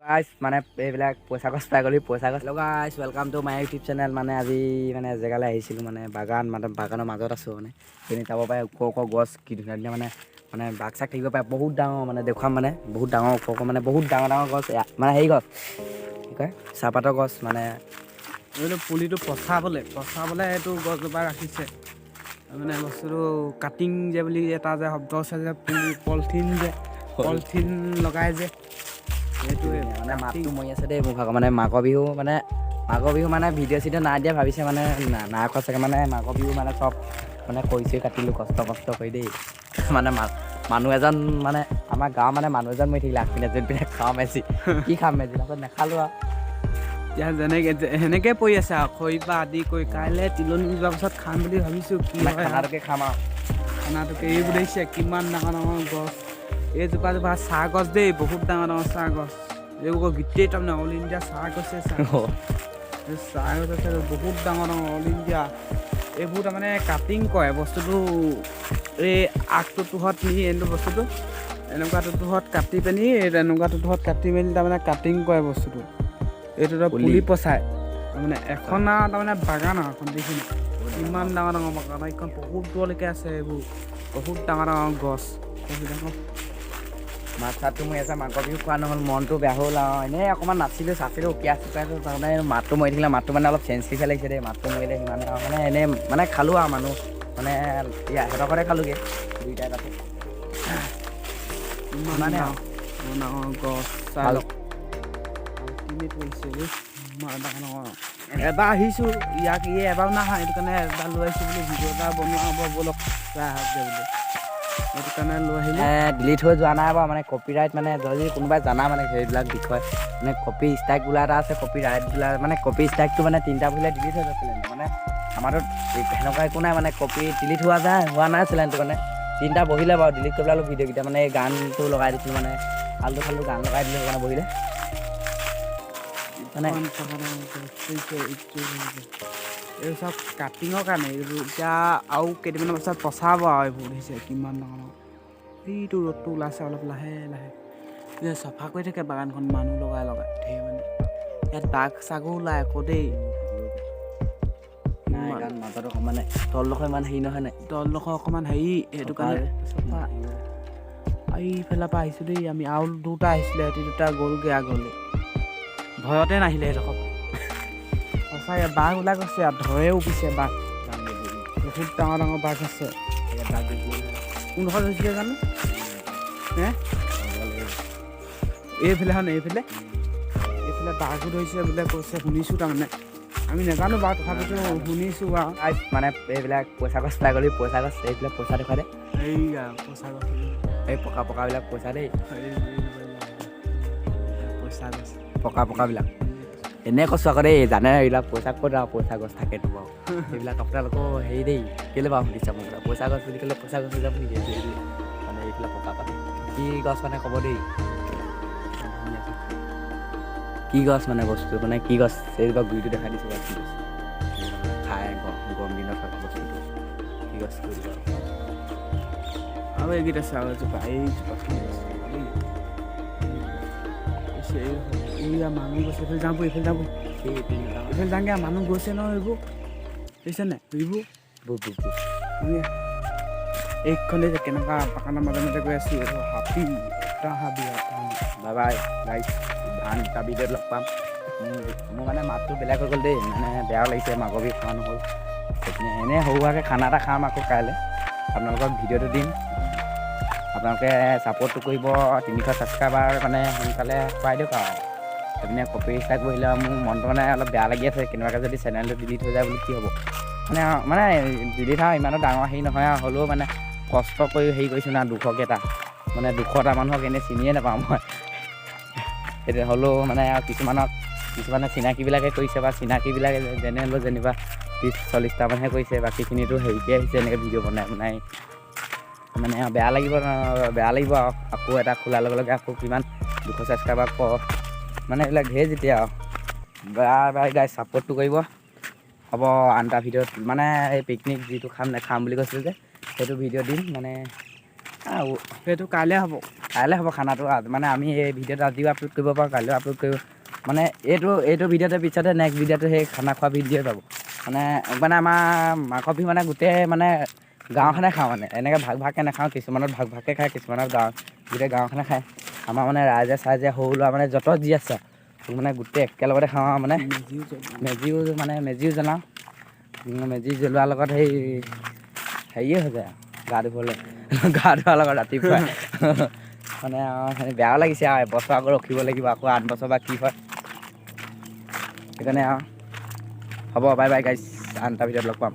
Guys, মানে এইবিলাক পইচা গছ পাই গ'লি পইচা গছ। হেল্ল' গাইছ, welcome to my YouTube channel. মানে আজি মানে জেগালৈ আহিছিলোঁ, মানে বাগানৰ মাজত আছোঁ। মানে সেইখিনি চাব পাৰে ওখ ওখ গছ কি ধুনীয়া ধুনীয়া মানে বাঘ চাক থাকিব পাৰে। বহুত ডাঙৰ মানে দেখুৱাম, মানে বহুত ডাঙৰ ওখ ওখ মানে বহুত ডাঙৰ ডাঙৰ গছ, মানে হেৰি গছ কি কয় চাহপাতৰ গছ। মানে এইটো পুলিটো পচাবলৈ এইটো গছজোপা ৰাখিছে। মানে বস্তুটো কাটিং যে বুলি এটা যে শব্দ আছে যে পলিথিন লগাই যে সেইটোৱে মানে মাতটো মৰি আছে দেই মোৰ ভাগৰ। মানে মাঘৰ বিহু মানে ভিডিঅ' চিডিঅ' নাই দিয়া ভাবিছে, মানে নাই খোৱা চাগে। মানে মাঘৰ বিহু মানে চব মানে কৰিছে, কাটিলোঁ কষ্ট কৰি দেই। মানে মানুহ এজন মানে আমাৰ গাঁৱৰ মানে মানুহ এজন মৰি থাকিলে আগপিনে যোনপিনে খাওঁ মেজি কি খাম মেজি তাৰপিছত নেখালোঁ আৰু। এতিয়া সেনেকে পৰি আছে আৰু খৰি পৰা আদি কৰি কাইলৈ তিলনি যোৱাৰ পাছত খাম বুলি ভাবিছোঁ। কি মানে হয় খানাটোকে খাম আৰু খানাটোকে এই বুলিছে কিমান ডাঙৰ ডাঙৰ গছ। এইজোপা চাহ গছ দেই, বহুত ডাঙৰ ডাঙৰ চাহ গছ। এইবোৰ গোটেই তাৰমানে অল ইণ্ডিয়া চাহ গছে চাহ গছ আছে বহুত ডাঙৰ ডাঙৰ অল ইণ্ডিয়া। এইবোৰ তাৰমানে কাটিং কৰে বস্তুটো, এই আগটো তোহত নি এইটো বস্তুটো এনেকুৱা টোতোহত কাটি পিনি এনেকুৱা টোতোহত কাটি মেলি তাৰমানে কাটিং কৰে বস্তুটো। এইটো পুলি পচাই তাৰমানে এখন আৰু তাৰমানে বাগান আৰু এখন দেখিনে ইমান ডাঙৰ ডাঙৰ বাগান। এইখন বহুত দূৰলৈকে আছে। এইবোৰ বহুত ডাঙৰ ডাঙৰ গছ। মাছ চাতটো মৰি আছে, মাঘৰ বিহু খোৱা নহ'ল, মনটো বেয়া হ'ল আৰু এনেই অকণমান নাছিলোঁ চাইছিলোঁ উকিয়াইছোঁ। তাৰমানে মাতটো মৰি থাকিলে, মাতটো মানে অলপ চেঞ্চিটিভ লাগিছে দেই। মাতটো মৰিলে সিমানে আৰু মানে এনেই মানে খালোঁ আৰু মানুহ মানে সিহঁতৰ ঘৰতে খালোঁগৈ দুইটাই তাতে। ইমানে আৰু ডাঙৰ গছ চাই লওক পৰিছে ডাঙৰ। এবাৰ আহিছোঁ ইয়াক এবাৰ নাহা, সেইটো কাৰণে এবাৰ লৈ আহিছোঁ বুলি ভিডিঅ' এটা বনোৱা হ'ব বলক চাই আহক দে বুলি সেইটো কাৰণে লৈ আহিলোঁ। ডিলিট হৈ যোৱা নাই বাৰু, মানে কপিৰাইট মানে যদি কোনোবাই জানা মানে সেইবিলাক বিষয় মানে কপি ষ্ট্ৰাইক বোলা এটা আছে, কপি ৰাইট বোলা মানে কপি ষ্ট্ৰাইকটো মানে 3টা বহিলে ডিলিট হৈ গৈছিলে। মানে আমাৰতো সেনেকুৱা একো নাই, মানে কপি ডিলিট হোৱা নাই চেনেলটো। মানে 3টা বহিলে বাৰু ডিলিট কৰি পেলালোঁ ভিডিঅ'কেইটা। মানে এই গানটো লগাই দিছিলোঁ, মানে ফাল্টু গান লগাই দিলোঁ সেইকাৰণে বহিলে। মানে এই চব কাটিঙৰ কাৰণে এইবোৰ এতিয়া আৰু কেইদিনমানৰ পাছত পচাব আৰু এইবোৰ দেখিছে কিমান ডাঙৰ। এইটো ৰ'দটো ওলাইছে অলপ লাহে লাহে। এতিয়া চাফা কৰি থাকে বাগানখন মানুহ লগাই ধেৰ মানে। ইয়াত বাঘ চাঘো ওলাই আকৌ দেই। নাই কাৰণ মাজত মানে তলডোখৰ ইমান হেৰি নহয় নাই, তলডোখৰ অকণমান হেৰি সেইটো কাৰণে চাফা। এইফালৰ পৰা আহিছোঁ দেই আমি, আৰু 2টা আহিছিলে, সিহঁতি 2টা গ'লগৈ আগলৈ। ভয়তে নাহিলে সেইডোখৰ সঁচাকৈ বাঘ ওলাই গৈছে আৰু ধৰেও পিছে বাঘ। বহুত ডাঙৰ ডাঙৰ বাঘ আছে। কোনডোখৰত হৈছিলে জানো এইফালে বাঘো ধৰিছে বোলে কৈছে, শুনিছোঁ তাৰমানে আমি নাজানো বাৰু তথাপিতো শুনিছোঁ আৰু। মানে এইবিলাক পইচা গছ পাই গ'লি পইচা গছ এইবিলাক পইচা দেখুৱাই দে। এইয়া পইচা গছ এই পকাবিলাক পইচা দেই, পইচা গছ পকাবিলাক এনেই কৈছোঁ আকৌ দেই। জানে এইবিলাক পইচা ক'ত আৰু পইচা গছ থাকেতো বাৰু। সেইবিলাক আপোনালোকৰ হেৰি দেই কেলৈ বাৰু সুধিছে মোক পইচা গছ বুলি ক'লে পইচা গছ যাব নেকি? মানে এইবিলাক পকা পাতে কি গছ মানে ক'ব দেই, কি গছ মানে বস্তু মানে কি গছ এইবিলাক গুৰিটো দেখাই দিছোঁ বাৰু। কি গছ খাই গৰম দিনত হয় বস্তুটো, কি গছ কৰি দিব আৰু এইকেইটা আছে আৰু এইজোপা এইয়া মানুহ গৈছে। এইফালে যাওঁ এইফালে যাওঁগৈ মানুহ গৈছে নহয়। এইবোৰ দেখিছে নাই এইবোৰ এইখনে যে কেনেকুৱা বাগানৰ মাজে মাজে গৈ আছোঁ। হাবি বাই বাই গাইছ, আন এটা ভিডিঅ'ত লগ পাম। মোৰ মানে মাতটো বেলেগ হৈ গ'ল দেই, মানে বেয়াও লাগিছে মাঘৰ বিহু খোৱা নহ'ল। সেইখিনি এনেই সৰু সুৰাকৈ খানা এটা খাম আকৌ কাইলৈ, আপোনালোকক ভিডিঅ'টো দিম। আপোনালোকে ছাপোৰ্টটো কৰিব, 300 ছাবস্ক্ৰাইবাৰ মানে সোনকালে কৰাই দিয়ক আৰু। সেইপিনে কপি ষ্ট্ৰাইক বহিলে মোৰ মনটো মানে অলপ বেয়া লাগি আছে। কেনেবাকৈ যদি চেনেলটো ডিলিট হৈ যায় বুলি কি হ'ব। মানে ডিলিট আৰু ইমানো ডাঙৰ হেৰি নহয় আৰু, হ'লেও মানে কষ্ট কৰি হেৰি কৰিছোঁ না 200কেইটা মানে 200টা মানুহক এনেই চিনিয়ে নাপাওঁ মই। এতিয়া হ'লেও মানে আৰু কিছুমানে চিনাকিবিলাকে কৰিছে বা চিনাকিবিলাকে যেনে হ'লেও যেনিবা 30-40টা মানহে কৰিছে। বাকীখিনিতো হেৰিকৈ আহিছে এনেকৈ ভিডিঅ' বনাই মানে বেয়া লাগিব আৰু। আকৌ এটা খোলাৰ লগে লগে আকৌ কিমান 200 ছাবস্ক্ৰাইবাৰ মানে এইবিলাক ধেৰ যেতিয়া আৰু বাই গাইছ ছাপোৰ্টটো কৰিব। হ'ব আন এটা ভিডিঅ'ত মানে এই পিকনিক যিটো খাম বুলি কৈছিলোঁ যে সেইটো ভিডিঅ' দিম। মানে সেইটো কাইলৈ হ'ব। কাইলৈ হ'ব খানাটো মানে আমি এই ভিডিঅ'টো আজিও আপলোড কৰিব পাৰোঁ কাইলৈও আপলোড কৰিব মানে এইটো ভিডিঅ'টোৰ পিছতে নেক্সট ভিডিঅ'টো সেই খানা খোৱা ভিডিঅ' পাব মানে আমাৰ মাঘৰ বিহু মানে গোটেই মানে গাঁওখনে খাওঁ মানে এনেকৈ ভাগকৈ নাখাওঁ কিছুমানত ভাগকৈ খায় কিছুমানত গোটেই গাঁওখনে খায় আমাৰ মানে ৰাইজে সৰু ল'ৰা মানে য'ত যি আছে মানে গোটেই একেলগতে খাওঁ আৰু মানে মেজিও জ্বলাওঁ মেজি জ্বলোৱাৰ লগত হেৰিয়ে হৈ যায় গা ধোৱাৰ লগত ৰাতিপুৱা মানে বেয়াও লাগিছে আৰু এবছৰ আকৌ ৰখিব লাগিব আকৌ 8 বছৰ বা কি হয় সেইকাৰণে আৰু হ'ব বাই বাই গাইছ আন এটা ভিডিঅ'ত লগ পাম